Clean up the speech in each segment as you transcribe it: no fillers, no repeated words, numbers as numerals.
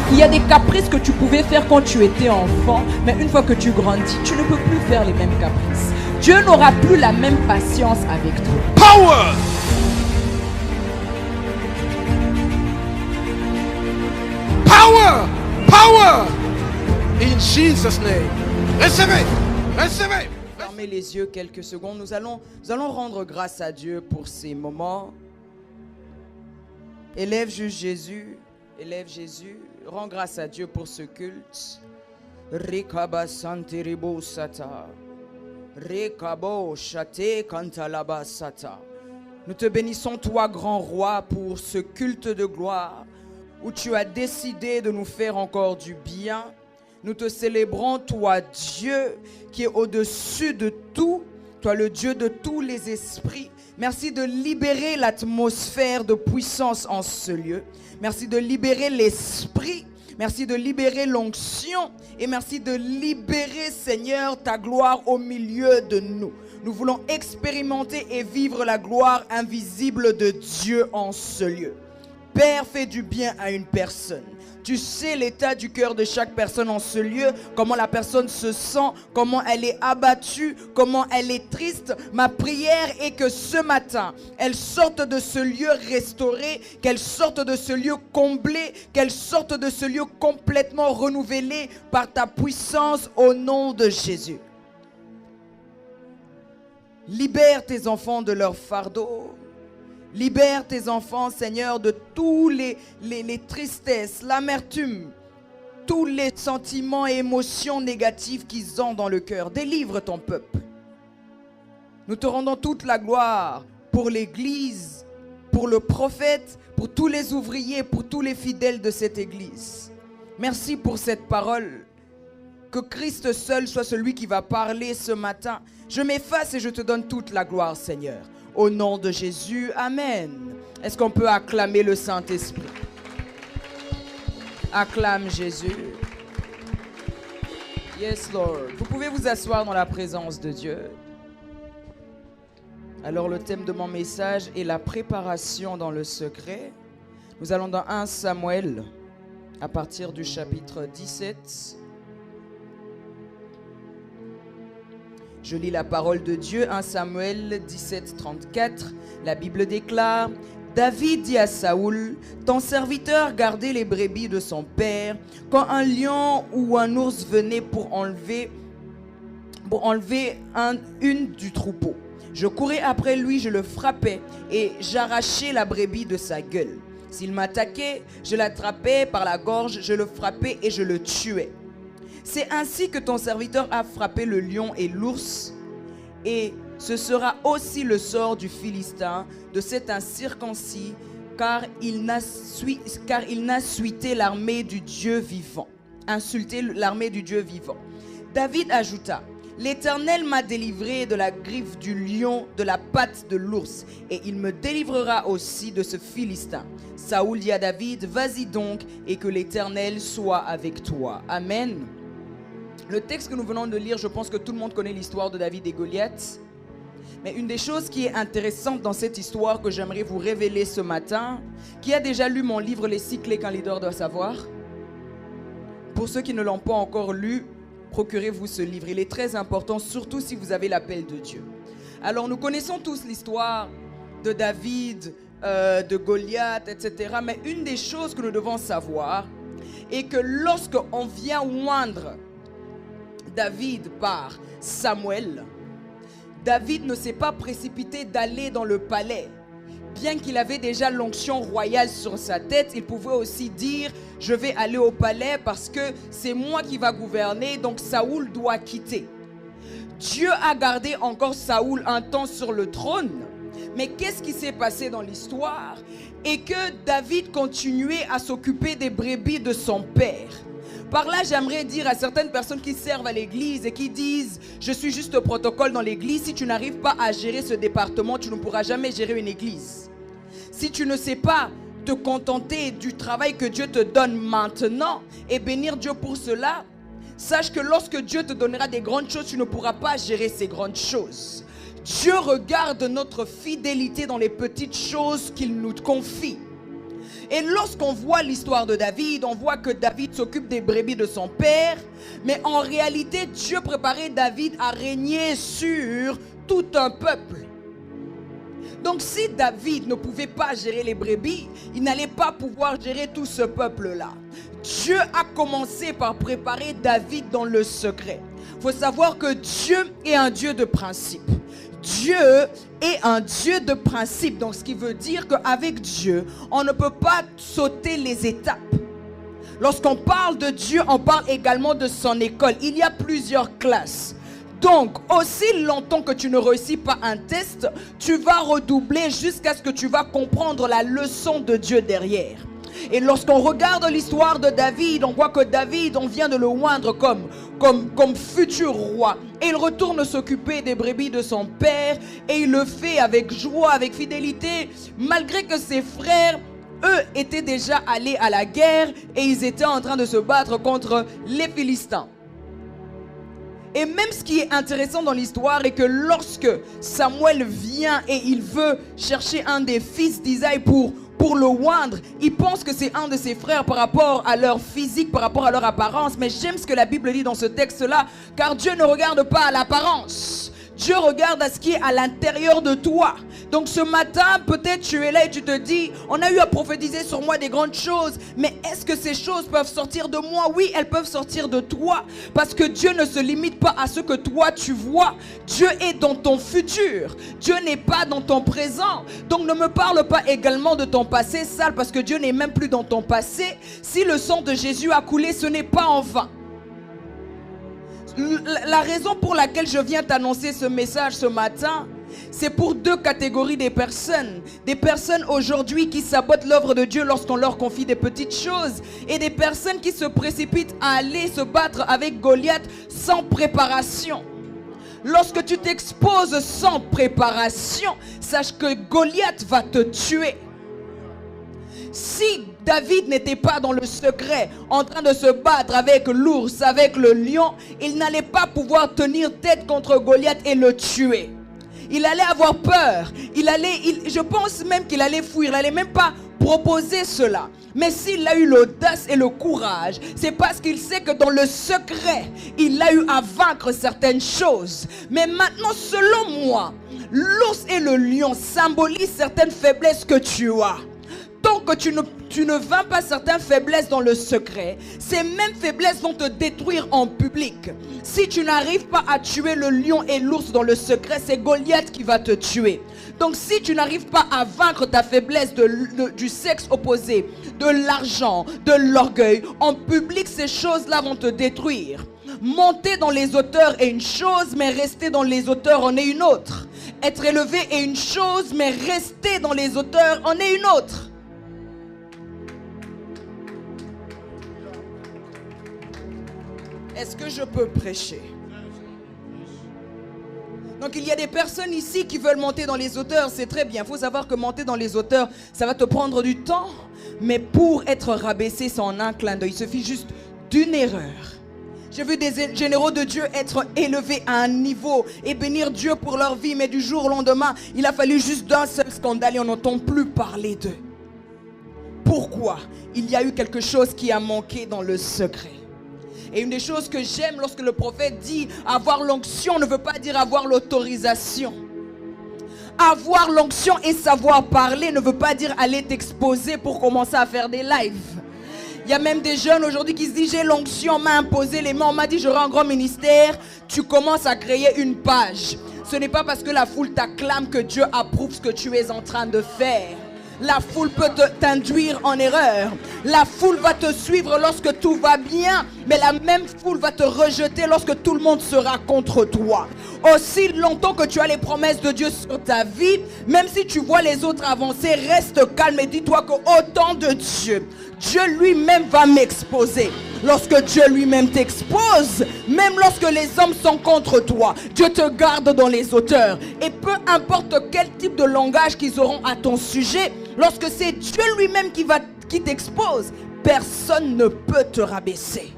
Il y a des caprices que tu pouvais faire quand tu étais enfant, mais une fois que tu grandis, tu ne peux plus faire les mêmes caprices. Dieu n'aura plus la même patience avec toi. Power! Power! Power! In Jesus' name. Recevez! Recevez! Fermez les yeux quelques secondes. Nous allons rendre grâce à Dieu pour ces moments. Élève juste Jésus. Élève Jésus. Rends grâce à Dieu pour ce culte. Rekaba santeribo sata. Rekabo shate kantalaba sata. Nous te bénissons, toi, grand roi, pour ce culte de gloire où tu as décidé de nous faire encore du bien. Nous te célébrons, toi, Dieu, qui est au-dessus de tout, toi, le Dieu de tous les esprits. Merci de libérer l'atmosphère de puissance en ce lieu. Merci de libérer l'esprit. Merci de libérer l'onction. Et merci de libérer, Seigneur, ta gloire au milieu de nous. Nous voulons expérimenter et vivre la gloire invisible de Dieu en ce lieu. Père, fais du bien à une personne. Tu sais l'état du cœur de chaque personne en ce lieu, comment la personne se sent, comment elle est abattue, comment elle est triste. Ma prière est que ce matin, elle sorte de ce lieu restauré, qu'elle sorte de ce lieu comblé, qu'elle sorte de ce lieu complètement renouvelé par ta puissance au nom de Jésus. Libère tes enfants de leur fardeau. Libère tes enfants, Seigneur, de tous les tristesses, l'amertume, tous les sentiments et émotions négatives qu'ils ont dans le cœur. Délivre ton peuple. Nous te rendons toute la gloire pour l'Église, pour le prophète, pour tous les ouvriers, pour tous les fidèles de cette Église. Merci pour cette parole. Que Christ seul soit celui qui va parler ce matin. Je m'efface et je te donne toute la gloire, Seigneur. Au nom de Jésus, Amen. Est-ce qu'on peut acclamer le Saint-Esprit? Acclame Jésus. Yes, Lord. Vous pouvez vous asseoir dans la présence de Dieu. Alors, le thème de mon message est la préparation dans le secret. Nous allons dans 1 Samuel, à partir du chapitre 17. Je lis la parole de Dieu, 1 Samuel 17, 34. La Bible déclare: David dit à Saoul, ton serviteur gardait les brebis de son père. Quand un lion ou un ours venait pour enlever une du troupeau, je courais après lui, je le frappais et j'arrachais la brebis de sa gueule. S'il m'attaquait, je l'attrapais par la gorge, je le frappais et je le tuais. C'est ainsi que ton serviteur a frappé le lion et l'ours, et ce sera aussi le sort du Philistin, de cet incirconcis, car il n'a suité l'armée du Dieu vivant. Insulté l'armée du Dieu vivant. David ajouta: L'Éternel m'a délivré de la griffe du lion, de la patte de l'ours, et il me délivrera aussi de ce Philistin. Saoul dit à David: Vas-y donc, et que l'Éternel soit avec toi. Amen. Le texte que nous venons de lire, je pense que tout le monde connaît l'histoire de David et Goliath. Mais une des choses qui est intéressante dans cette histoire que j'aimerais vous révéler ce matin, qui a déjà lu mon livre Les 6 clés qu'un leader doit savoir? Pour ceux qui ne l'ont pas encore lu, procurez-vous ce livre. Il est très important, surtout si vous avez l'appel de Dieu. Alors nous connaissons tous l'histoire de David, de Goliath, etc. Mais une des choses que nous devons savoir est que lorsqu'on vient oindre David par Samuel, David ne s'est pas précipité d'aller dans le palais. Bien qu'il avait déjà l'onction royale sur sa tête, il pouvait aussi dire: je vais aller au palais parce que c'est moi qui va gouverner, donc Saoul doit quitter. Dieu a gardé encore Saoul un temps sur le trône. Mais qu'est-ce qui s'est passé dans l'histoire? Et que David continuait à s'occuper des brebis de son père. Par là, j'aimerais dire à certaines personnes qui servent à l'église et qui disent: je suis juste au protocole dans l'église. Si tu n'arrives pas à gérer ce département, tu ne pourras jamais gérer une église. Si tu ne sais pas te contenter du travail que Dieu te donne maintenant et bénir Dieu pour cela, sache que lorsque Dieu te donnera des grandes choses, tu ne pourras pas gérer ces grandes choses. Dieu regarde notre fidélité dans les petites choses qu'il nous confie. Et lorsqu'on voit l'histoire de David, on voit que David s'occupe des brebis de son père. Mais en réalité, Dieu préparait David à régner sur tout un peuple. Donc si David ne pouvait pas gérer les brebis, il n'allait pas pouvoir gérer tout ce peuple-là. Dieu a commencé par préparer David dans le secret. Il faut savoir que Dieu est un Dieu de principe. Dieu est un Dieu de principe. Donc ce qui veut dire qu'avec Dieu, on ne peut pas sauter les étapes. Lorsqu'on parle de Dieu, on parle également de son école. Il y a plusieurs classes. Donc, aussi longtemps que tu ne réussis pas un test, tu vas redoubler jusqu'à ce que tu vas comprendre la leçon de Dieu derrière. Et lorsqu'on regarde l'histoire de David, on voit que David, on vient de le oindre comme futur roi. Et il retourne s'occuper des brebis de son père. Et il le fait avec joie, avec fidélité, malgré que ses frères, eux, étaient déjà allés à la guerre. Et ils étaient en train de se battre contre les Philistins. Et même ce qui est intéressant dans l'histoire est que lorsque Samuel vient et il veut chercher un des fils d'Isaïe pour le oindre, il pense que c'est un de ses frères par rapport à leur physique, par rapport à leur apparence. Mais j'aime ce que la Bible dit dans ce texte-là, car Dieu ne regarde pas à l'apparence. Dieu regarde à ce qui est à l'intérieur de toi. Donc ce matin, peut-être tu es là et tu te dis, on a eu à prophétiser sur moi des grandes choses, mais est-ce que ces choses peuvent sortir de moi? Oui, elles peuvent sortir de toi, parce que Dieu ne se limite pas à ce que toi tu vois. Dieu est dans ton futur. Dieu n'est pas dans ton présent. Donc ne me parle pas également de ton passé sale, parce que Dieu n'est même plus dans ton passé. Si le sang de Jésus a coulé, ce n'est pas en vain. La raison pour laquelle je viens t'annoncer ce message ce matin, c'est pour deux catégories des personnes. Des personnes aujourd'hui qui sabotent l'œuvre de Dieu lorsqu'on leur confie des petites choses. Et des personnes qui se précipitent à aller se battre avec Goliath sans préparation. Lorsque tu t'exposes sans préparation, sache que Goliath va te tuer. Si David n'était pas dans le secret, en train de se battre avec l'ours, avec le lion, il n'allait pas pouvoir tenir tête contre Goliath et le tuer. Il allait avoir peur. Je pense même qu'il allait fuir. Il n'allait même pas proposer cela. Mais s'il a eu l'audace et le courage, c'est parce qu'il sait que dans le secret, il a eu à vaincre certaines choses. Mais maintenant, selon moi, l'ours et le lion symbolisent certaines faiblesses que tu as. Tant que tu ne vaincras pas certaines faiblesses dans le secret, ces mêmes faiblesses vont te détruire en public. Si tu n'arrives pas à tuer le lion et l'ours dans le secret, c'est Goliath qui va te tuer. Donc si tu n'arrives pas à vaincre ta faiblesse du sexe opposé, de l'argent, de l'orgueil, en public, ces choses-là vont te détruire. Monter dans les hauteurs est une chose, mais rester dans les hauteurs en est une autre. Être élevé est une chose, mais rester dans les hauteurs en est une autre. Est-ce que je peux prêcher? Donc il y a des personnes ici qui veulent monter dans les hauteurs, c'est très bien. Il faut savoir que monter dans les hauteurs, ça va te prendre du temps. Mais pour être rabaissé, c'est en un clin d'œil. Il suffit juste d'une erreur. J'ai vu des généraux de Dieu être élevés à un niveau et bénir Dieu pour leur vie. Mais du jour au lendemain, il a fallu juste d'un seul scandale et on n'entend plus parler d'eux. Pourquoi? Il y a eu quelque chose qui a manqué dans le secret. Et une des choses que j'aime lorsque le prophète dit avoir l'onction ne veut pas dire avoir l'autorisation. Avoir l'onction et savoir parler ne veut pas dire aller t'exposer pour commencer à faire des lives. Il y a même des jeunes aujourd'hui qui se disent j'ai l'onction, on m'a imposé les mains, on m'a dit j'aurai un grand ministère. Tu commences à créer une page. Ce n'est pas parce que la foule t'acclame que Dieu approuve ce que tu es en train de faire. La foule peut t'induire en erreur. La foule va te suivre lorsque tout va bien, mais la même foule va te rejeter lorsque tout le monde sera contre toi. Aussi longtemps que tu as les promesses de Dieu sur ta vie, même si tu vois les autres avancer, reste calme et dis-toi qu'au temps de Dieu, Dieu lui-même va m'exposer. Lorsque Dieu lui-même t'expose, même lorsque les hommes sont contre toi, Dieu te garde dans les hauteurs. Et peu importe quel type de langage qu'ils auront à ton sujet, lorsque c'est Dieu lui-même qui t'expose, personne ne peut te rabaisser.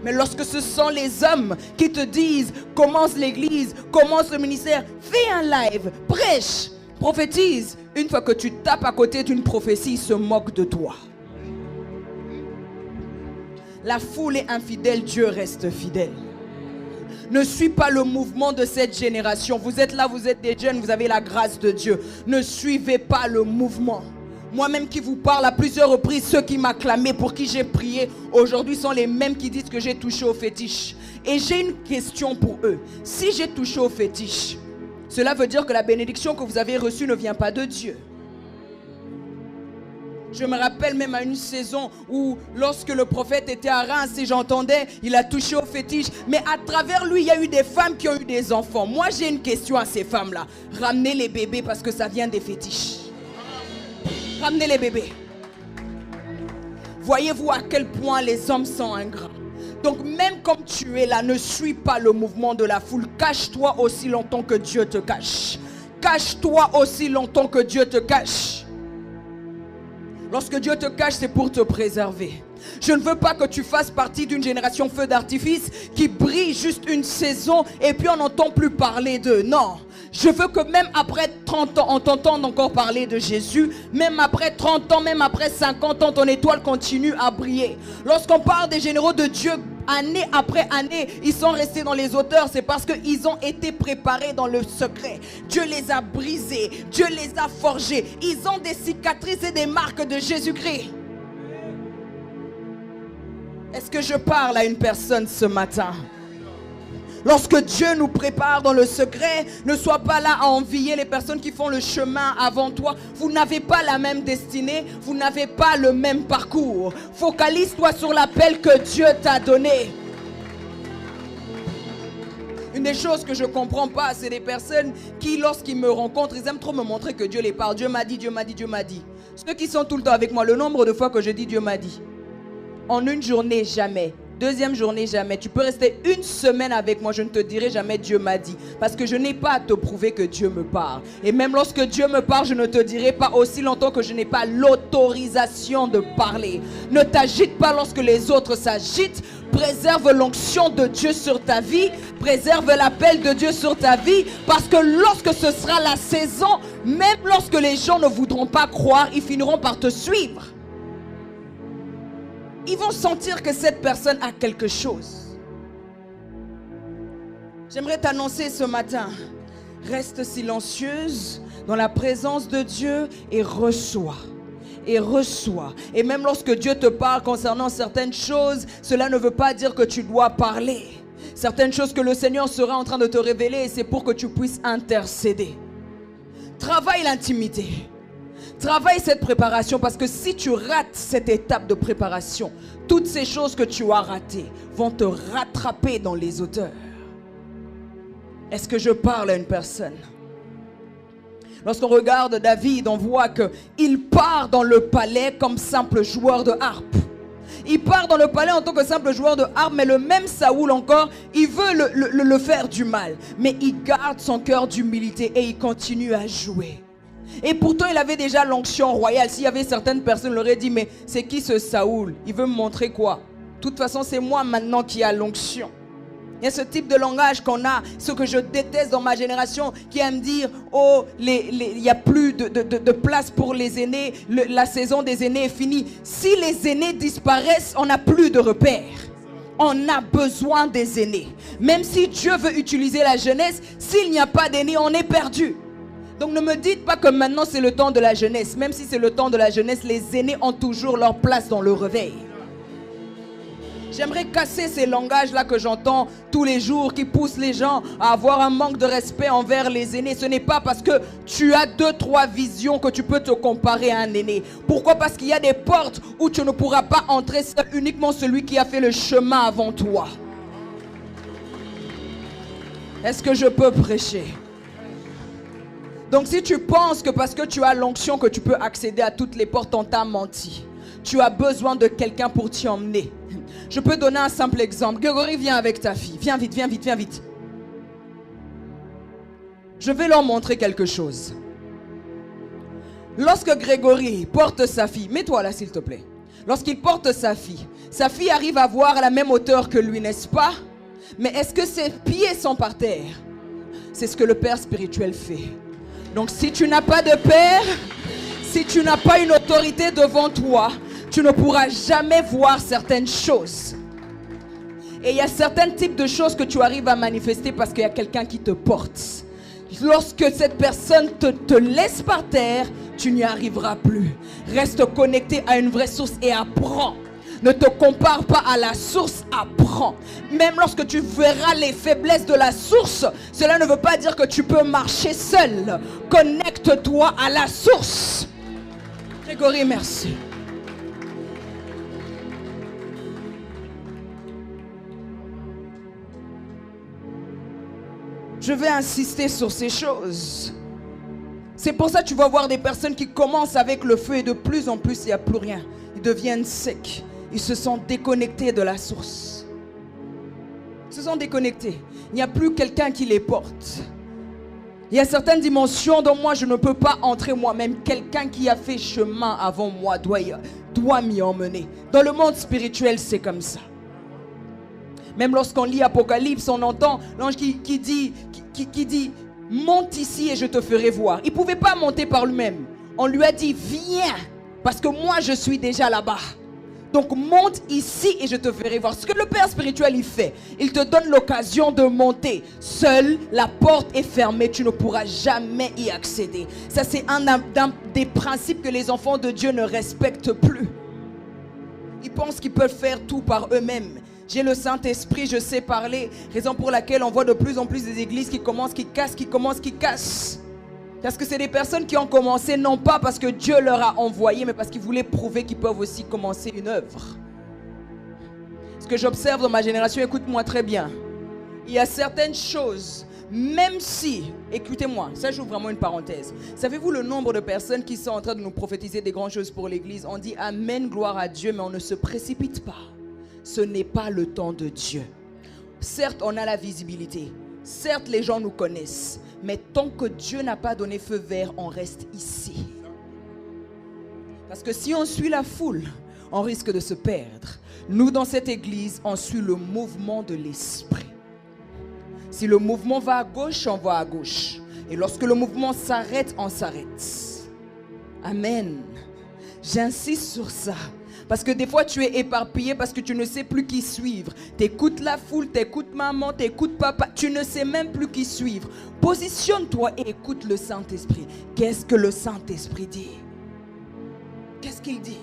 Mais lorsque ce sont les hommes qui te disent commence l'église, commence le ministère, fais un live, prêche. Prophétise. Une fois que tu tapes à côté d'une prophétie, il se moque de toi. La foule est infidèle, Dieu reste fidèle. Ne suis pas le mouvement de cette génération. Vous êtes là, vous êtes des jeunes, vous avez la grâce de Dieu. Ne suivez pas le mouvement. Moi-même qui vous parle à plusieurs reprises, ceux qui m'acclamaient, pour qui j'ai prié, aujourd'hui sont les mêmes qui disent que j'ai touché au fétiche. Et j'ai une question pour eux. Si j'ai touché au fétiche, cela veut dire que la bénédiction que vous avez reçue ne vient pas de Dieu. Je me rappelle même à une saison où lorsque le prophète était à Reims et j'entendais, il a touché au fétiche. Mais à travers lui, il y a eu des femmes qui ont eu des enfants. Moi, j'ai une question à ces femmes-là. Ramenez les bébés parce que ça vient des fétiches. Ramenez les bébés. Voyez-vous à quel point les hommes sont ingrats. Donc même comme tu es là, ne suis pas le mouvement de la foule. Cache-toi aussi longtemps que Dieu te cache. Cache-toi aussi longtemps que Dieu te cache. Lorsque Dieu te cache, c'est pour te préserver. Je ne veux pas que tu fasses partie d'une génération feu d'artifice qui brille juste une saison et puis on n'entend plus parler d'eux. Non. Je veux que même après 30 ans, on t'entende encore parler de Jésus. Même après 30 ans, même après 50 ans, ton étoile continue à briller. Lorsqu'on parle des généraux de Dieu, année après année, ils sont restés dans les hauteurs. C'est parce qu'ils ont été préparés dans le secret. Dieu les a brisés. Dieu les a forgés. Ils ont des cicatrices et des marques de Jésus-Christ. Est-ce que je parle à une personne ce matin? Lorsque Dieu nous prépare dans le secret, ne sois pas là à envier les personnes qui font le chemin avant toi. Vous n'avez pas la même destinée, vous n'avez pas le même parcours. Focalise-toi sur l'appel que Dieu t'a donné. Une des choses que je ne comprends pas, c'est des personnes qui, lorsqu'ils me rencontrent, ils aiment trop me montrer que Dieu les parle. Dieu m'a dit, Dieu m'a dit, Dieu m'a dit. Ceux qui sont tout le temps avec moi, le nombre de fois que je dis Dieu m'a dit. En une journée, jamais. Deuxième journée, jamais. Tu peux rester une semaine avec moi, je ne te dirai jamais Dieu m'a dit. Parce que je n'ai pas à te prouver que Dieu me parle. Et même lorsque Dieu me parle, je ne te dirai pas aussi longtemps que je n'ai pas l'autorisation de parler. Ne t'agite pas lorsque les autres s'agitent. Préserve l'onction de Dieu sur ta vie. Préserve l'appel de Dieu sur ta vie. Parce que lorsque ce sera la saison, même lorsque les gens ne voudront pas croire, ils finiront par te suivre. Ils vont sentir que cette personne a quelque chose. J'aimerais t'annoncer ce matin, reste silencieuse dans la présence de Dieu et reçois. Et reçois. Et même lorsque Dieu te parle concernant certaines choses, cela ne veut pas dire que tu dois parler. Certaines choses que le Seigneur sera en train de te révéler, c'est pour que tu puisses intercéder. Travaille l'intimité. Travaille cette préparation parce que si tu rates cette étape de préparation, toutes ces choses que tu as ratées vont te rattraper dans les hauteurs. Est-ce que je parle à une personne? Lorsqu'on regarde David, on voit qu'il part dans le palais comme simple joueur de harpe. Il part dans le palais en tant que simple joueur de harpe, mais le même Saoul encore, il veut le faire du mal. Mais il garde son cœur d'humilité et il continue à jouer. Et pourtant il avait déjà l'onction royale. S'il y avait certaines personnes, il leur dit, mais c'est qui ce Saoul? Il veut me montrer quoi? De toute façon c'est moi maintenant qui a l'onction. Il y a ce type de langage qu'on a, ce que je déteste dans ma génération, qui aime dire, oh, il n'y a plus de place pour les aînés, la saison des aînés est finie. Si les aînés disparaissent, on n'a plus de repères. On a besoin des aînés. Même si Dieu veut utiliser la jeunesse, s'il n'y a pas d'aînés, on est perdu. Donc ne me dites pas que maintenant c'est le temps de la jeunesse. Même si c'est le temps de la jeunesse, les aînés ont toujours leur place dans le réveil. J'aimerais casser ces langages-là que j'entends tous les jours qui poussent les gens à avoir un manque de respect envers les aînés. Ce n'est pas parce que tu as 2-3 visions que tu peux te comparer à un aîné. Pourquoi? Parce qu'il y a des portes où tu ne pourras pas entrer, c'est uniquement celui qui a fait le chemin avant toi. Est-ce que je peux prêcher? Donc si tu penses que parce que tu as l'onction que tu peux accéder à toutes les portes, on t'a menti. Tu as besoin de quelqu'un pour t'y emmener. Je peux donner un simple exemple. Grégory, viens avec ta fille. Viens vite, viens vite, viens vite. Je vais leur montrer quelque chose. Lorsque Grégory porte sa fille, mets-toi là s'il te plaît. Lorsqu'il porte sa fille arrive à voir à la même hauteur que lui, n'est-ce pas? Mais est-ce que ses pieds sont par terre? C'est ce que le Père spirituel fait. Donc si tu n'as pas de père, si tu n'as pas une autorité devant toi, tu ne pourras jamais voir certaines choses. Et il y a certains types de choses que tu arrives à manifester parce qu'il y a quelqu'un qui te porte. Lorsque cette personne te laisse par terre, tu n'y arriveras plus. Reste connecté à une vraie source et apprends. Ne te compare pas à la source, apprends. Même lorsque tu verras les faiblesses de la source, cela ne veut pas dire que tu peux marcher seul. Connecte-toi à la source. Grégory, merci. Je vais insister sur ces choses. C'est pour ça que tu vas voir des personnes qui commencent avec le feu et de plus en plus, il n'y a plus rien. Ils deviennent secs. Ils se sont déconnectés de la source. Ils se sont déconnectés. Il n'y a plus quelqu'un qui les porte. Il y a certaines dimensions dont moi je ne peux pas entrer moi-même. Quelqu'un qui a fait chemin avant moi doit m'y emmener. Dans le monde spirituel, c'est comme ça. Même lorsqu'on lit Apocalypse, on entend l'ange qui dit monte ici et je te ferai voir. Il ne pouvait pas monter par lui-même. On lui a dit viens parce que moi je suis déjà là-bas. Donc monte ici et je te ferai voir. Ce que le Père spirituel il fait, il te donne l'occasion de monter. Seule la porte est fermée, tu ne pourras jamais y accéder. Ça c'est un des principes que les enfants de Dieu ne respectent plus. Ils pensent qu'ils peuvent faire tout par eux-mêmes. J'ai le Saint-Esprit, je sais parler. Raison pour laquelle on voit de plus en plus des églises qui commencent, qui cassent. Parce que c'est des personnes qui ont commencé, non pas parce que Dieu leur a envoyé, mais parce qu'ils voulaient prouver qu'ils peuvent aussi commencer une œuvre. Ce que j'observe dans ma génération, écoute-moi très bien. Il y a certaines choses, même si, écoutez-moi, ça j'ouvre vraiment une parenthèse. Savez-vous le nombre de personnes qui sont en train de nous prophétiser des grandes choses pour l'église? On dit Amen, gloire à Dieu, mais on ne se précipite pas. Ce n'est pas le temps de Dieu. Certes, on a la visibilité. Certes, les gens nous connaissent. Mais tant que Dieu n'a pas donné feu vert, on reste ici. Parce que si on suit la foule, on risque de se perdre. Nous, dans cette église, on suit le mouvement de l'esprit. Si le mouvement va à gauche, on va à gauche. Et lorsque le mouvement s'arrête, on s'arrête. Amen. J'insiste sur ça. Parce que des fois tu es éparpillé parce que tu ne sais plus qui suivre. Tu écoutes la foule, tu écoutes maman, tu écoutes papa. Tu ne sais même plus qui suivre. Positionne-toi et écoute le Saint-Esprit. Qu'est-ce que le Saint-Esprit dit? Qu'est-ce qu'il dit?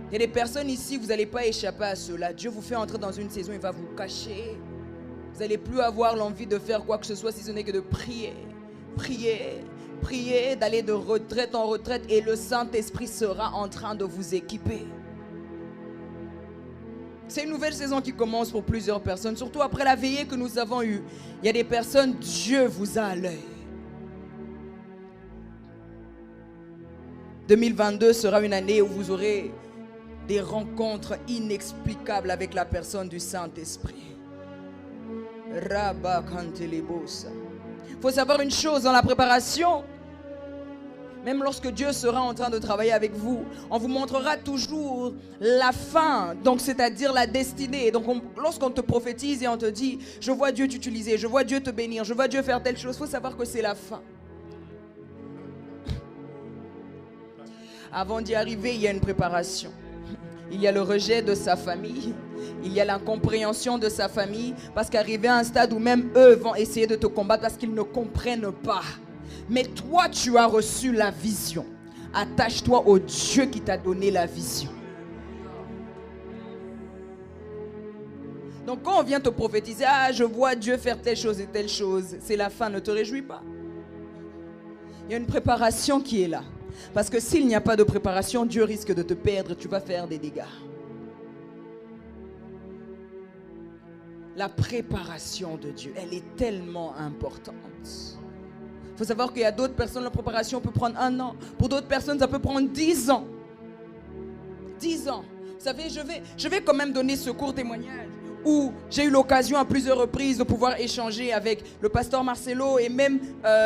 Il y a des personnes ici, vous n'allez pas échapper à cela. Dieu vous fait entrer dans une saison, il va vous cacher. Vous n'allez plus avoir l'envie de faire quoi que ce soit si ce n'est que de prier. Priez, d'aller de retraite en retraite et le Saint-Esprit sera en train de vous équiper. C'est une nouvelle saison qui commence pour plusieurs personnes, surtout après la veillée que nous avons eue. Il y a des personnes, Dieu vous a à l'œil. 2022 sera une année où vous aurez des rencontres inexplicables avec la personne du Saint-Esprit. Rabba Kantelebosa. Il faut savoir une chose dans la préparation. Même lorsque Dieu sera en train de travailler avec vous, on vous montrera toujours la fin, donc c'est-à-dire la destinée. Donc lorsqu'on te prophétise et on te dit, je vois Dieu t'utiliser, je vois Dieu te bénir, je vois Dieu faire telle chose, il faut savoir que c'est la fin. Avant d'y arriver, il y a une préparation. Il y a le rejet de sa famille. Il y a l'incompréhension de sa famille. Parce qu'arriver à un stade où même eux vont essayer de te combattre parce qu'ils ne comprennent pas. Mais toi, tu as reçu la vision. Attache-toi au Dieu qui t'a donné la vision. Donc quand on vient te prophétiser, ah, je vois Dieu faire telle chose et telle chose, c'est la fin, ne te réjouis pas. Il y a une préparation qui est là. Parce que s'il n'y a pas de préparation, Dieu risque de te perdre, tu vas faire des dégâts. La préparation de Dieu, elle est tellement importante. Il faut savoir qu'il y a d'autres personnes, la préparation peut prendre 1 an. Pour d'autres personnes, ça peut prendre 10 ans. 10 ans. Vous savez, je vais quand même donner ce court témoignage où j'ai eu l'occasion à plusieurs reprises de pouvoir échanger avec le pasteur Marcelo et même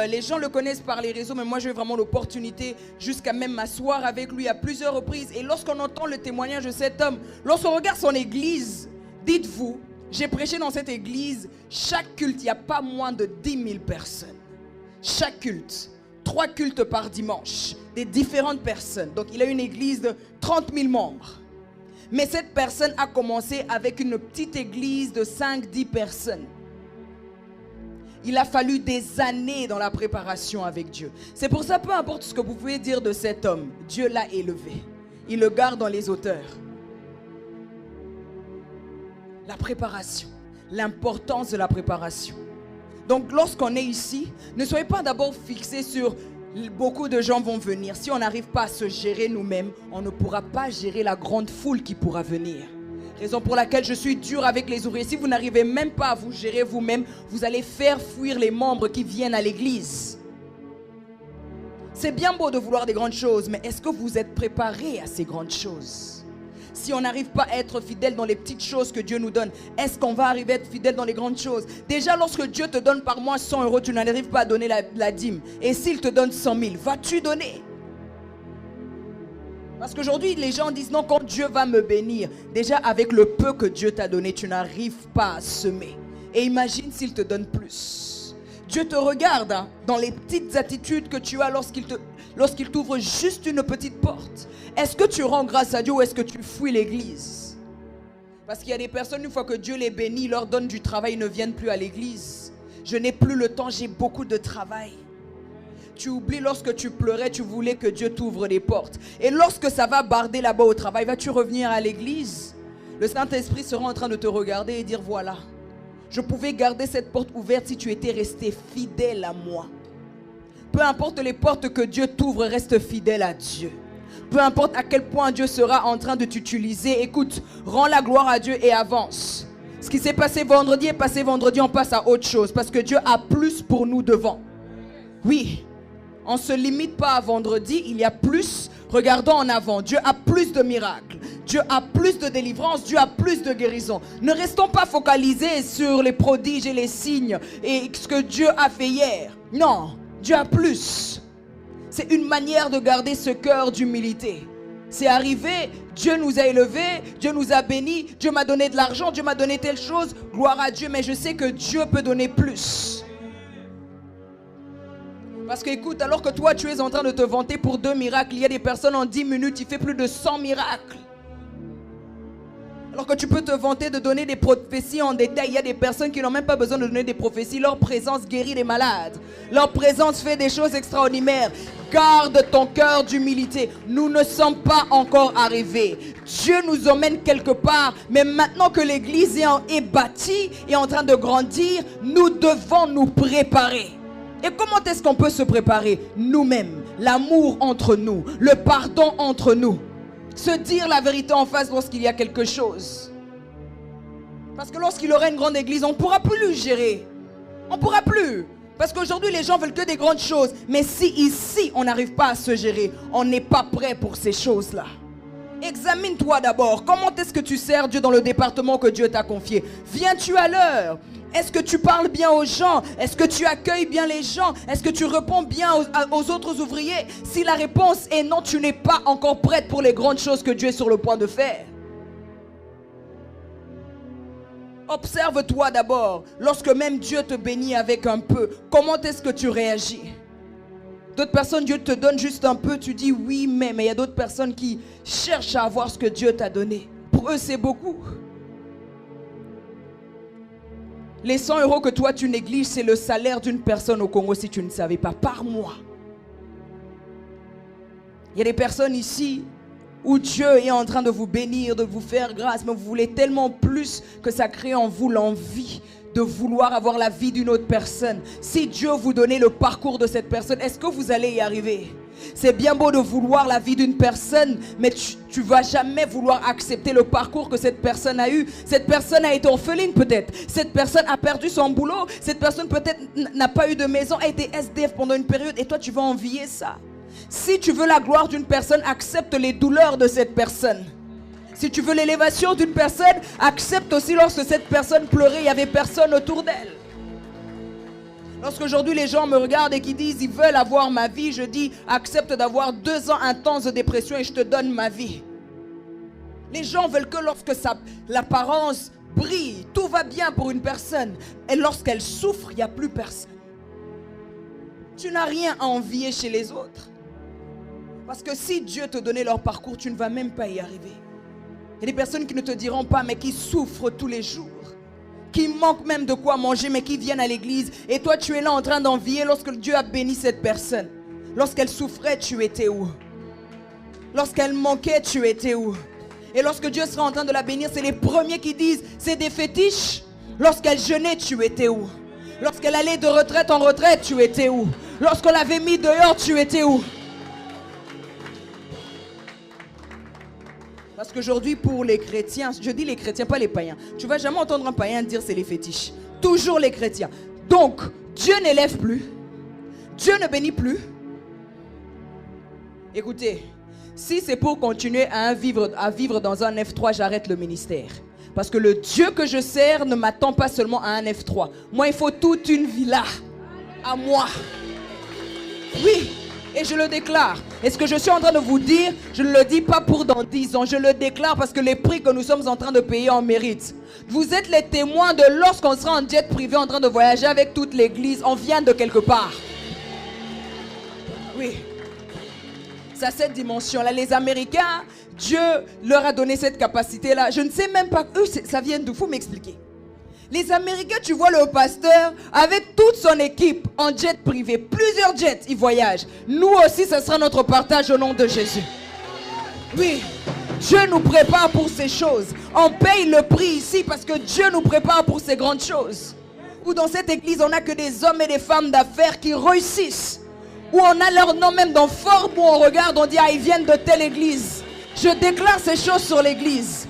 les gens le connaissent par les réseaux, mais moi j'ai eu vraiment l'opportunité jusqu'à même m'asseoir avec lui à plusieurs reprises. Et lorsqu'on entend le témoignage de cet homme, lorsqu'on regarde son église, dites-vous, j'ai prêché dans cette église, chaque culte, il n'y a pas moins de 10 000 personnes. chaque culte, 3 cultes par dimanche, des différentes personnes. Donc il a une église de 30 000 membres. Mais cette personne a commencé avec une petite église de 5-10 personnes. Il a fallu des années dans la préparation avec Dieu. C'est pour ça, peu importe ce que vous pouvez dire de cet homme, Dieu l'a élevé. Il le garde dans les hauteurs. La préparation, l'importance de la préparation. Donc lorsqu'on est ici, ne soyez pas d'abord fixés sur beaucoup de gens vont venir. Si on n'arrive pas à se gérer nous-mêmes, on ne pourra pas gérer la grande foule qui pourra venir. Raison pour laquelle je suis dur avec les ouvriers. Si vous n'arrivez même pas à vous gérer vous-même, vous allez faire fuir les membres qui viennent à l'église. C'est bien beau de vouloir des grandes choses, mais est-ce que vous êtes préparés à ces grandes choses? Si on n'arrive pas à être fidèle dans les petites choses que Dieu nous donne, est-ce qu'on va arriver à être fidèle dans les grandes choses? Déjà, lorsque Dieu te donne par mois 100 €, tu n'arrives pas à donner la dîme. Et s'il te donne 100 000, vas-tu donner? Parce qu'aujourd'hui, les gens disent non, quand Dieu va me bénir, déjà avec le peu que Dieu t'a donné, tu n'arrives pas à semer. Et imagine s'il te donne plus. Dieu te regarde dans les petites attitudes que tu as lorsqu'il t'ouvre juste une petite porte. Est-ce que tu rends grâce à Dieu ou est-ce que tu fuis l'église? Parce qu'il y a des personnes, une fois que Dieu les bénit, leur donne du travail, ils ne viennent plus à l'église. Je n'ai plus le temps, j'ai beaucoup de travail. Tu oublies lorsque tu pleurais, tu voulais que Dieu t'ouvre des portes. Et lorsque ça va barder là-bas au travail, vas-tu revenir à l'église? Le Saint-Esprit sera en train de te regarder et dire voilà, je pouvais garder cette porte ouverte si tu étais resté fidèle à moi. Peu importe les portes que Dieu t'ouvre, reste fidèle à Dieu. Peu importe à quel point Dieu sera en train de t'utiliser, écoute, rends la gloire à Dieu et avance. Ce qui s'est passé vendredi est passé vendredi, on passe à autre chose parce que Dieu a plus pour nous devant. Oui. On ne se limite pas à vendredi, il y a plus. Regardons en avant, Dieu a plus de miracles. Dieu a plus de délivrance, Dieu a plus de guérison. Ne restons pas focalisés sur les prodiges et les signes et ce que Dieu a fait hier. Non, Dieu a plus. C'est une manière de garder ce cœur d'humilité. C'est arrivé, Dieu nous a élevés, Dieu nous a bénis, Dieu m'a donné de l'argent, Dieu m'a donné telle chose. Gloire à Dieu, mais je sais que Dieu peut donner plus. Parce que écoute, alors que toi tu es en train de te vanter pour 2 miracles, il y a des personnes en 10 minutes, il fait plus de 100 miracles. Alors que tu peux te vanter de donner des prophéties en détail, il y a des personnes qui n'ont même pas besoin de donner des prophéties. Leur présence guérit les malades. Leur présence fait des choses extraordinaires. Garde ton cœur d'humilité. Nous ne sommes pas encore arrivés. Dieu nous emmène quelque part, mais maintenant que l'église est bâtie et en train de grandir, nous devons nous préparer. Et comment est-ce qu'on peut se préparer? Nous-mêmes, l'amour entre nous, le pardon entre nous. Se dire la vérité en face lorsqu'il y a quelque chose. Parce que lorsqu'il aura une grande église, on ne pourra plus le gérer. On ne pourra plus. Parce qu'aujourd'hui, les gens veulent que des grandes choses. Mais si ici, on n'arrive pas à se gérer, on n'est pas prêt pour ces choses-là. Examine-toi d'abord. Comment est-ce que tu sers Dieu dans le département que Dieu t'a confié? Viens-tu à l'heure? Est-ce que tu parles bien aux gens? Est-ce que tu accueilles bien les gens? Est-ce que tu réponds bien aux autres ouvriers? Si la réponse est non, tu n'es pas encore prête pour les grandes choses que Dieu est sur le point de faire. Observe-toi d'abord. Lorsque même Dieu te bénit avec un peu, comment est-ce que tu réagis? D'autres personnes, Dieu te donne juste un peu, tu dis oui, mais il y a d'autres personnes qui cherchent à avoir ce que Dieu t'a donné. Pour eux, c'est beaucoup. Les 100 € que toi tu négliges, c'est le salaire d'une personne au Congo si tu ne savais pas, par mois. Il y a des personnes ici où Dieu est en train de vous bénir, de vous faire grâce, mais vous voulez tellement plus que ça crée en vous l'envie de vouloir avoir la vie d'une autre personne. Si Dieu vous donnait le parcours de cette personne, est-ce que vous allez y arriver? C'est bien beau de vouloir la vie d'une personne, mais tu ne vas jamais vouloir accepter le parcours que cette personne a eu. Cette personne a été orpheline peut-être. Cette personne a perdu son boulot. Cette personne peut-être n'a pas eu de maison, a été SDF pendant une période et toi tu vas envier ça. Si tu veux la gloire d'une personne, accepte les douleurs de cette personne. Si tu veux l'élévation d'une personne, accepte aussi lorsque cette personne pleurait, il n'y avait personne autour d'elle. Lorsqu'aujourd'hui les gens me regardent et qui disent ils veulent avoir ma vie, je dis accepte d'avoir 2 ans intenses de dépression et je te donne ma vie. Les gens veulent que lorsque l'apparence brille, tout va bien pour une personne. Et lorsqu'elle souffre, il n'y a plus personne. Tu n'as rien à envier chez les autres. Parce que si Dieu te donnait leur parcours, tu ne vas même pas y arriver. Il y a des personnes qui ne te diront pas, mais qui souffrent tous les jours. Qui manquent même de quoi manger, mais qui viennent à l'église. Et toi, tu es là en train d'envier lorsque Dieu a béni cette personne. Lorsqu'elle souffrait, tu étais où? Lorsqu'elle manquait, tu étais où? Et lorsque Dieu sera en train de la bénir, c'est les premiers qui disent, c'est des fétiches. Lorsqu'elle jeûnait, tu étais où? Lorsqu'elle allait de retraite en retraite, tu étais où? Lorsqu'on l'avait mis dehors, tu étais où? Parce qu'aujourd'hui, pour les chrétiens, je dis les chrétiens, pas les païens. Tu ne vas jamais entendre un païen dire c'est les fétiches. Toujours les chrétiens. Donc, Dieu n'élève plus. Dieu ne bénit plus. Écoutez, si c'est pour continuer à vivre dans un F3, j'arrête le ministère. Parce que le Dieu que je sers ne m'attend pas seulement à un F3. Moi, il faut toute une villa à moi. Oui. Et je le déclare. Et ce que je suis en train de vous dire, je ne le dis pas pour dans 10 ans. Je le déclare parce que les prix que nous sommes en train de payer en mérite. Vous êtes les témoins de lorsqu'on sera en jet privé en train de voyager avec toute l'église. On vient de quelque part. Oui. C'est à cette dimension-là. Les Américains, Dieu leur a donné cette capacité-là. Je ne sais même pas. Eux, ça vient d'où? Il faut m'expliquer. Les Américains, tu vois le pasteur avec toute son équipe en jet privé. Plusieurs jets, ils voyagent. Nous aussi, ce sera notre partage au nom de Jésus. Oui, Dieu nous prépare pour ces choses. On paye le prix ici parce que Dieu nous prépare pour ces grandes choses. Ou dans cette église, on n'a que des hommes et des femmes d'affaires qui réussissent. Où on a leur nom même dans Forbes, où on regarde, on dit, ah, ils viennent de telle église. Je déclare ces choses sur l'église.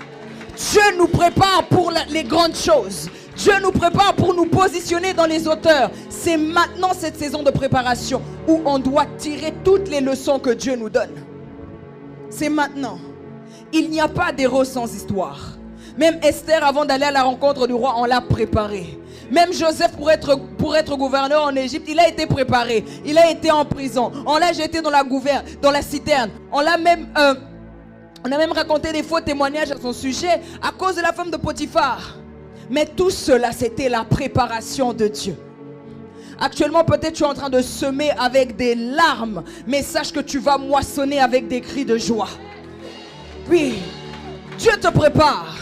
Dieu nous prépare pour les grandes choses. Dieu nous prépare pour nous positionner dans les hauteurs. C'est maintenant cette saison de préparation où on doit tirer toutes les leçons que Dieu nous donne. C'est maintenant. Il n'y a pas d'héros sans histoire. Même Esther, avant d'aller à la rencontre du roi, on l'a préparé. Même Joseph, pour être gouverneur en Égypte, il a été préparé. Il a été en prison. On l'a jeté dans la citerne. On a même raconté des faux témoignages à son sujet à cause de la femme de Potiphar. Mais tout cela, c'était la préparation de Dieu. Actuellement, peut-être tu es en train de semer avec des larmes, mais sache que tu vas moissonner avec des cris de joie. Oui, Dieu te prépare.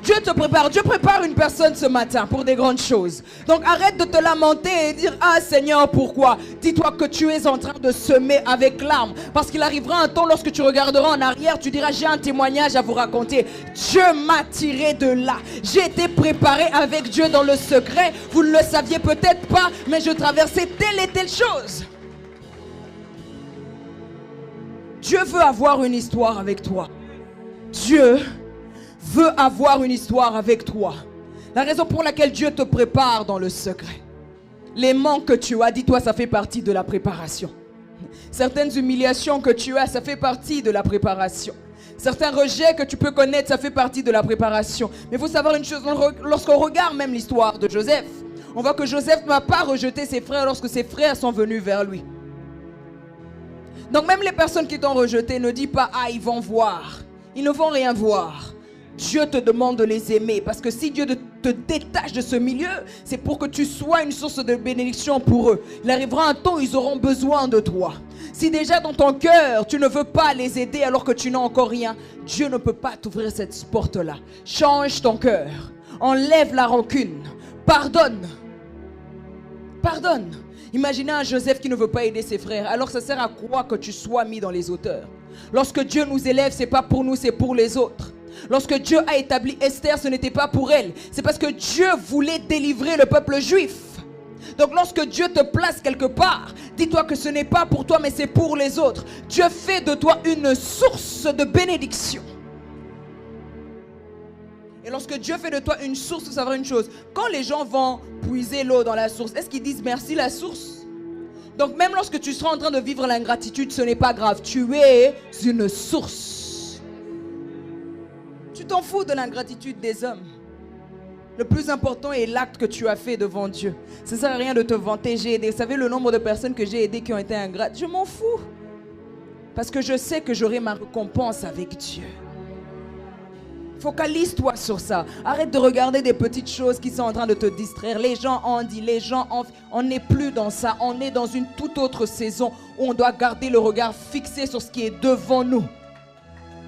Dieu te prépare. Dieu prépare une personne ce matin pour des grandes choses. Donc arrête de te lamenter et dire, ah Seigneur, pourquoi? Dis-toi que tu es en train de semer avec larmes. Parce qu'il arrivera un temps lorsque tu regarderas en arrière, tu diras, j'ai un témoignage à vous raconter. Dieu m'a tiré de là. J'ai été préparé avec Dieu dans le secret. Vous ne le saviez peut-être pas, mais je traversais telle et telle chose. Dieu veut avoir une histoire avec toi. Dieu veut avoir une histoire avec toi. La raison pour laquelle Dieu te prépare dans le secret. Les manques que tu as, dis-toi, ça fait partie de la préparation. Certaines humiliations que tu as, ça fait partie de la préparation. Certains rejets que tu peux connaître, ça fait partie de la préparation. Mais il faut savoir une chose, lorsqu'on regarde même l'histoire de Joseph, on voit que Joseph n'a pas rejeté ses frères lorsque ses frères sont venus vers lui. Donc même les personnes qui t'ont rejeté, ne dis pas, ah, ils vont voir. Ils ne vont rien voir. Dieu te demande de les aimer parce que si Dieu te détache de ce milieu, c'est pour que tu sois une source de bénédiction pour eux. Il arrivera un temps où ils auront besoin de toi. Si déjà dans ton cœur, tu ne veux pas les aider alors que tu n'as encore rien, Dieu ne peut pas t'ouvrir cette porte-là. Change ton cœur. Enlève la rancune. Pardonne. Pardonne. Imaginez un Joseph qui ne veut pas aider ses frères. Alors ça sert à quoi que tu sois mis dans les hauteurs? Lorsque Dieu nous élève, ce n'est pas pour nous, c'est pour les autres. Lorsque Dieu a établi Esther, ce n'était pas pour elle. C'est parce que Dieu voulait délivrer le peuple juif. Donc lorsque Dieu te place quelque part, dis-toi que ce n'est pas pour toi, mais c'est pour les autres. Dieu fait de toi une source de bénédiction. Et lorsque Dieu fait de toi une source, il faut savoir une chose. Quand les gens vont puiser l'eau dans la source, est-ce qu'ils disent merci la source? Donc même lorsque tu seras en train de vivre l'ingratitude, ce n'est pas grave. Tu es une source. Tu t'en fous de l'ingratitude des hommes. Le plus important est l'acte que tu as fait devant Dieu. Ça ne sert à rien de te vanter. J'ai aidé. Vous savez le nombre de personnes que j'ai aidées qui ont été ingrates? Je m'en fous. Parce que je sais que j'aurai ma récompense avec Dieu. Focalise-toi sur ça. Arrête de regarder des petites choses qui sont en train de te distraire. Les gens ont dit, les gens ont... On n'est plus dans ça. On est dans une toute autre saison où on doit garder le regard fixé sur ce qui est devant nous.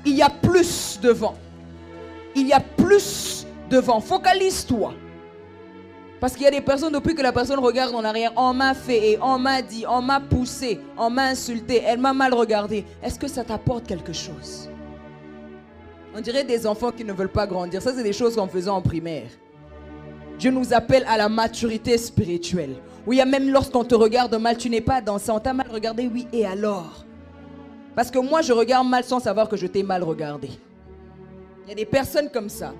Il y a plus devant. Il y a plus devant. Focalise-toi. Parce qu'il y a des personnes, depuis que la personne regarde en arrière, on m'a fait et on m'a dit, on m'a poussé, on m'a insulté, elle m'a mal regardé. Est-ce que ça t'apporte quelque chose? On dirait des enfants qui ne veulent pas grandir. Ça, c'est des choses qu'on faisait en primaire. Dieu nous appelle à la maturité spirituelle. Où il y a même lorsqu'on te regarde mal, tu n'es pas dans ça. On t'a mal regardé, oui, et alors? Parce que moi, je regarde mal sans savoir que je t'ai mal regardé. Il y a des personnes comme ça,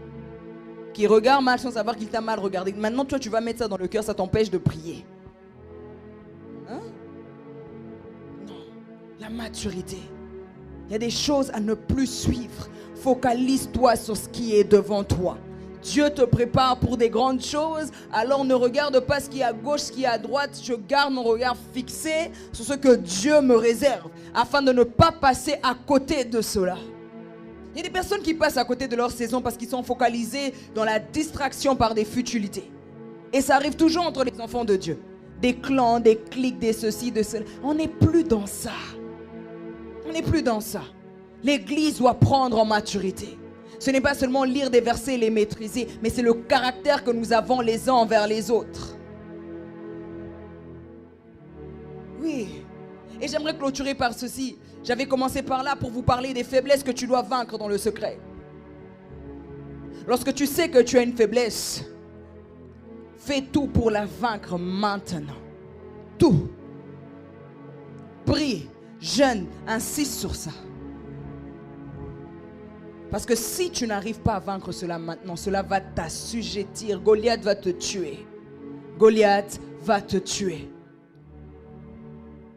qui regardent mal sans savoir qu'il t'a mal regardé. Maintenant, toi, tu vas mettre ça dans le cœur, ça t'empêche de prier. Hein? Non. La maturité. Il y a des choses à ne plus suivre. Focalise-toi sur ce qui est devant toi. Dieu te prépare pour des grandes choses, alors ne regarde pas ce qui est à gauche, ce qui est à droite. Je garde mon regard fixé sur ce que Dieu me réserve, afin de ne pas passer à côté de cela. Il y a des personnes qui passent à côté de leur saison parce qu'ils sont focalisés dans la distraction par des futilités. Et ça arrive toujours entre les enfants de Dieu. Des clans, des cliques, des ceci, de cela. On n'est plus dans ça. On n'est plus dans ça. L'église doit prendre en maturité. Ce n'est pas seulement lire des versets et les maîtriser, mais c'est le caractère que nous avons les uns envers les autres. Oui. Et j'aimerais clôturer par ceci. J'avais commencé par là pour vous parler des faiblesses que tu dois vaincre dans le secret. Lorsque tu sais que tu as une faiblesse, fais tout pour la vaincre maintenant. Tout. Prie, jeûne, insiste sur ça. Parce que si tu n'arrives pas à vaincre cela maintenant, cela va t'assujettir. Goliath va te tuer. Goliath va te tuer.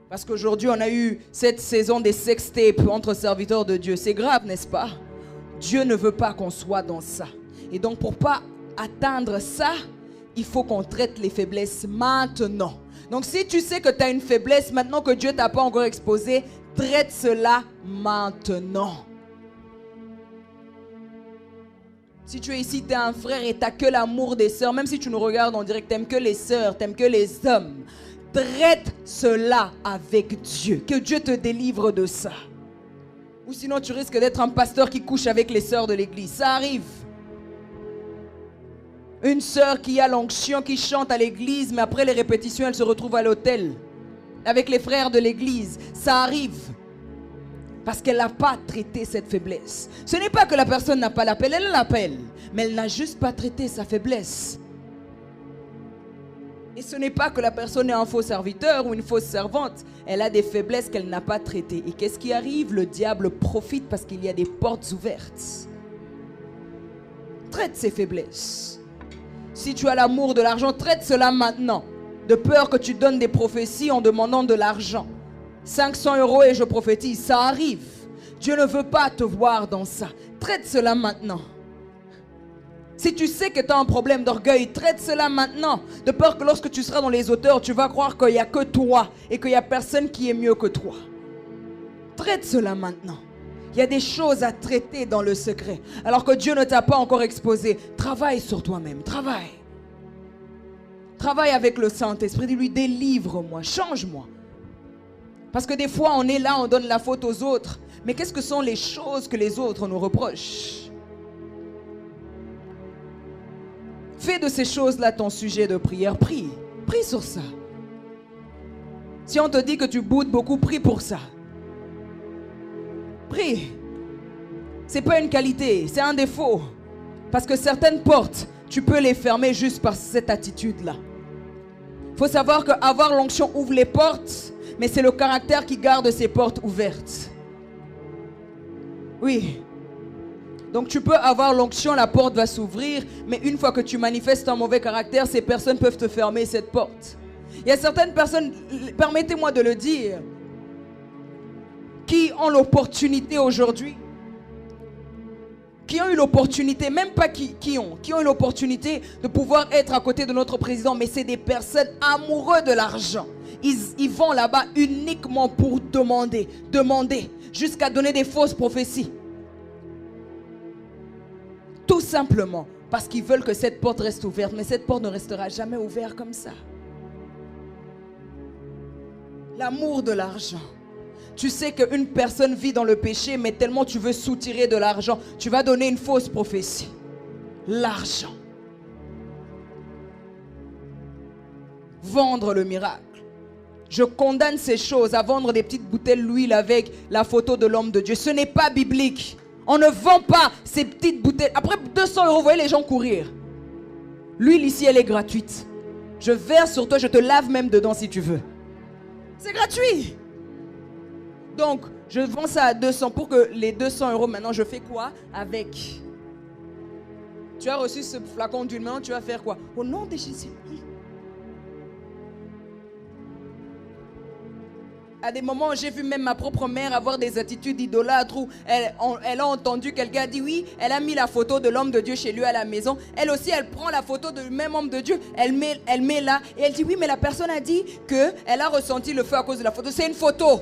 Parce qu'aujourd'hui, on a eu cette saison des sextapes entre serviteurs de Dieu. C'est grave, n'est-ce pas? Dieu ne veut pas qu'on soit dans ça. Et donc, pour ne pas atteindre ça, il faut qu'on traite les faiblesses maintenant. Donc, si tu sais que tu as une faiblesse maintenant que Dieu ne t'a pas encore exposée, traite cela maintenant. Si tu es ici, tu es un frère et tu n'as que l'amour des sœurs, même si tu nous regardes en direct, tu n'aimes que les sœurs, tu n'aimes que les hommes, traite cela avec Dieu. Que Dieu te délivre de ça. Ou sinon, tu risques d'être un pasteur qui couche avec les sœurs de l'église. Ça arrive. Une sœur qui a l'onction, qui chante à l'église, mais après les répétitions, elle se retrouve à l'hôtel avec les frères de l'église. Ça arrive. Parce qu'elle n'a pas traité cette faiblesse. Ce n'est pas que la personne n'a pas l'appel, elle l'appelle. Mais elle n'a juste pas traité sa faiblesse. Et ce n'est pas que la personne est un faux serviteur ou une fausse servante. Elle a des faiblesses qu'elle n'a pas traitées. Et qu'est-ce qui arrive? Le diable profite parce qu'il y a des portes ouvertes. Traite ces faiblesses. Si tu as l'amour de l'argent, traite cela maintenant. De peur que tu donnes des prophéties en demandant de l'argent. 500 € et je prophétise, ça arrive. Dieu ne veut pas te voir dans ça. Traite cela maintenant. Si tu sais que tu as un problème d'orgueil, traite cela maintenant. De peur que lorsque tu seras dans les hauteurs, tu vas croire qu'il n'y a que toi et qu'il n'y a personne qui est mieux que toi. Traite cela maintenant. Il y a des choses à traiter dans le secret. Alors que Dieu ne t'a pas encore exposé. Travaille sur toi-même. Travaille. Travaille avec le Saint-Esprit. Dis-lui, délivre-moi, change-moi. Parce que des fois, on est là, on donne la faute aux autres. Mais qu'est-ce que sont les choses que les autres nous reprochent? Fais de ces choses-là ton sujet de prière. Prie. Prie sur ça. Si on te dit que tu boudes beaucoup, prie pour ça. Prie. C'est pas une qualité, c'est un défaut. Parce que certaines portes, tu peux les fermer juste par cette attitude-là. Il faut savoir qu'avoir l'onction ouvre les portes, mais c'est le caractère qui garde ces portes ouvertes. Oui. Donc tu peux avoir l'onction, la porte va s'ouvrir, mais une fois que tu manifestes un mauvais caractère, ces personnes peuvent te fermer cette porte. Il y a certaines personnes, permettez-moi de le dire, qui ont l'opportunité aujourd'hui, qui ont eu l'opportunité, même pas qui ont eu l'opportunité de pouvoir être à côté de notre président, mais c'est des personnes amoureuses de l'argent. Ils vont là-bas uniquement pour demander, jusqu'à donner des fausses prophéties. Tout simplement parce qu'ils veulent que cette porte reste ouverte. Mais cette porte ne restera jamais ouverte comme ça. L'amour de l'argent. Tu sais qu'une personne vit dans le péché, mais tellement tu veux soutirer de l'argent, tu vas donner une fausse prophétie. L'argent. Vendre le miracle. Je condamne ces choses à vendre des petites bouteilles d'huile avec la photo de l'homme de Dieu. Ce n'est pas biblique. On ne vend pas ces petites bouteilles. Après 200 €, vous voyez les gens courir. L'huile ici, elle est gratuite. Je verse sur toi, je te lave même dedans si tu veux. C'est gratuit. Donc, je vends ça à 200 pour que les 200 € maintenant, je fais quoi avec? Tu as reçu ce flacon d'huile, maintenant tu vas faire quoi? Au nom de Jésus. À des moments, j'ai vu même ma propre mère avoir des attitudes idolâtres où elle a entendu quelqu'un dire oui, elle a mis la photo de l'homme de Dieu chez lui à la maison. Elle aussi, elle prend la photo du même homme de Dieu, elle met là et elle dit oui, mais la personne a dit qu'elle a ressenti le feu à cause de la photo. C'est une photo.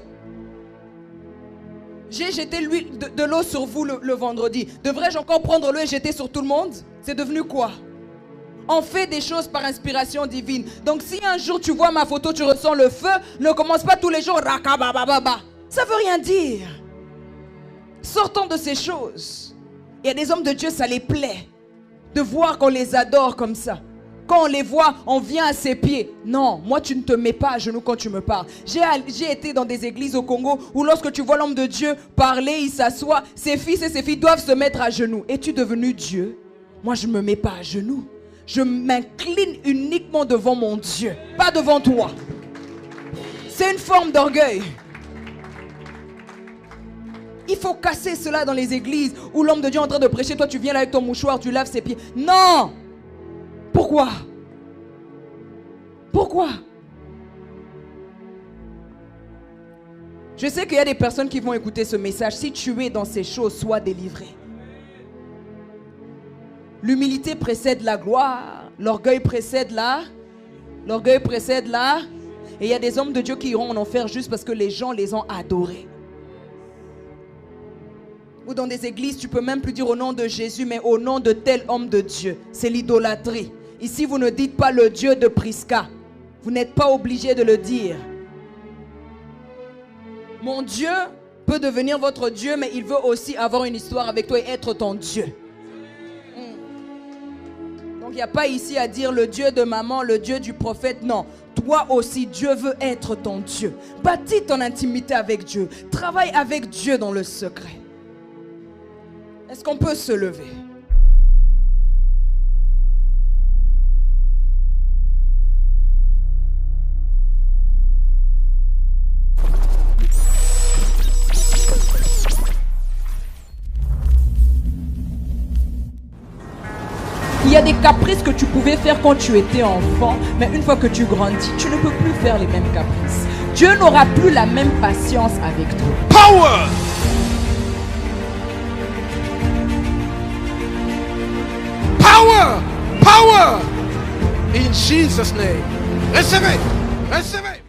J'ai jeté de l'eau sur vous le vendredi. Devrais-je encore prendre l'eau et jeter sur tout le monde? C'est devenu quoi? On fait des choses par inspiration divine. Donc si un jour tu vois ma photo, tu ressens le feu, ne commence pas tous les jours rakabababa. Ça veut rien dire. Sortons de ces choses. Il y a des hommes de Dieu, ça les plaît de voir qu'on les adore comme ça. Quand on les voit, on vient à ses pieds. Non, moi tu ne te mets pas à genoux quand tu me parles. J'ai été dans des églises au Congo où lorsque tu vois l'homme de Dieu parler, il s'assoit, ses fils et ses filles doivent se mettre à genoux. Es-tu devenu Dieu? Moi je ne me mets pas à genoux. Je m'incline uniquement devant mon Dieu, pas devant toi. C'est une forme d'orgueil. Il faut casser cela dans les églises où l'homme de Dieu est en train de prêcher. Toi tu viens là avec ton mouchoir, tu laves ses pieds. Non! Pourquoi? Pourquoi? Je sais qu'il y a des personnes qui vont écouter ce message. Si tu es dans ces choses, sois délivré. L'humilité précède la gloire. L'orgueil précède la. Et il y a des hommes de Dieu qui iront en enfer juste parce que les gens les ont adorés. Ou dans des églises, tu peux même plus dire au nom de Jésus, mais au nom de tel homme de Dieu. C'est l'idolâtrie. Ici, vous ne dites pas le Dieu de Prisca. Vous n'êtes pas obligé de le dire. Mon Dieu peut devenir votre Dieu, mais il veut aussi avoir une histoire avec toi et être ton Dieu. Donc, il n'y a pas ici à dire le Dieu de maman, le Dieu du prophète. Non, toi aussi, Dieu veut être ton Dieu. Bâtis ton intimité avec Dieu. Travaille avec Dieu dans le secret. Est-ce qu'on peut se lever? Il y a des caprices que tu pouvais faire quand tu étais enfant, mais une fois que tu grandis, tu ne peux plus faire les mêmes caprices. Dieu n'aura plus la même patience avec toi. Power! Power! Power! In Jesus' name. Recevez! Recevez!